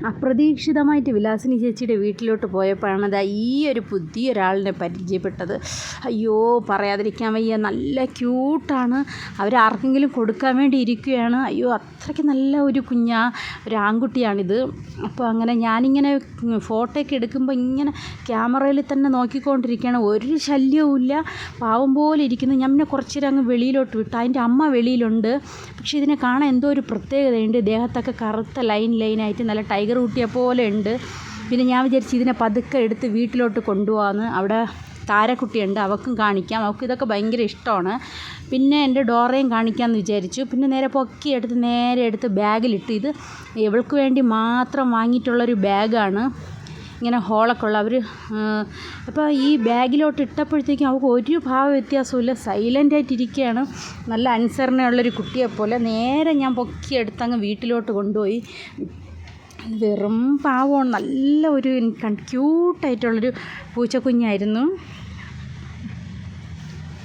അപ്രതീക്ഷിതമായിട്ട് വിലാസിനി ചേച്ചിയുടെ വീട്ടിലോട്ട് പോയപ്പോഴാണ് ദാ ഈ ഒരു പുതിയൊരാളിനെ പരിചയപ്പെട്ടത്. അയ്യോ പറയാതിരിക്കാൻ വയ്യ, നല്ല ക്യൂട്ടാണ്. അവരാർക്കെങ്കിലും കൊടുക്കാൻ വേണ്ടി ഇരിക്കുകയാണ്. അയ്യോ അത്രയ്ക്ക് നല്ല ഒരു ഒരു ആൺകുട്ടിയാണിത്. അപ്പോൾ അങ്ങനെ ഞാനിങ്ങനെ ഫോട്ടോയൊക്കെ എടുക്കുമ്പോൾ ഇങ്ങനെ ക്യാമറയിൽ തന്നെ നോക്കിക്കൊണ്ടിരിക്കുകയാണ്. ഒരു ശല്യവും ഇല്ല, പാവം പോലെ ഇരിക്കുന്നു. ഞാൻ പിന്നെ കുറച്ച് നേരം അങ്ങ് വെളിയിലോട്ട് വിട്ടു. അതിൻ്റെ അമ്മ വെളിയിലുണ്ട്. പക്ഷേ ഇതിനെ കാണാൻ എന്തോ ഒരു പ്രത്യേകതയുണ്ട്. ദേഹത്തൊക്കെ കറുത്ത ലൈനായിട്ട് നല്ല ടൈഗർ കുട്ടിയെ പോലെ ഉണ്ട്. പിന്നെ ഞാൻ വിചാരിച്ചു ഇതിനെ പതുക്കെ എടുത്ത് വീട്ടിലോട്ട് കൊണ്ടുപോകാമെന്ന്. അവിടെ താരക്കുട്ടിയുണ്ട്, അവൾക്കും കാണിക്കാം. അവൾക്ക് ഇതൊക്കെ ഭയങ്കര ഇഷ്ടമാണ്. പിന്നെ എൻ്റെ ഡോറയും കാണിക്കാമെന്ന് വിചാരിച്ചു. പിന്നെ നേരെ എടുത്ത് ബാഗിലിട്ട്. ഇത് ഇവൾക്ക് വേണ്ടി മാത്രം വാങ്ങിയിട്ടുള്ളൊരു ബാഗാണ്, ഇങ്ങനെ ഹോളൊക്കെ ഉള്ള. അപ്പോൾ ഈ ബാഗിലോട്ട് ഇട്ടപ്പോഴത്തേക്കും അവൾക്ക് ഒരു ഭാവ വ്യത്യാസമില്ല, സൈലൻ്റായിട്ടിരിക്കുകയാണ്. നല്ല അനുസരണയുള്ളൊരു കുട്ടിയെപ്പോലെ. നേരെ ഞാൻ എടുത്തങ്ങ് വീട്ടിലോട്ട് കൊണ്ടുപോയി. വെറും പാവമാണ്, നല്ല ഒരു ക്യൂട്ടായിട്ടുള്ളൊരു പൂച്ചക്കുഞ്ഞായിരുന്നു.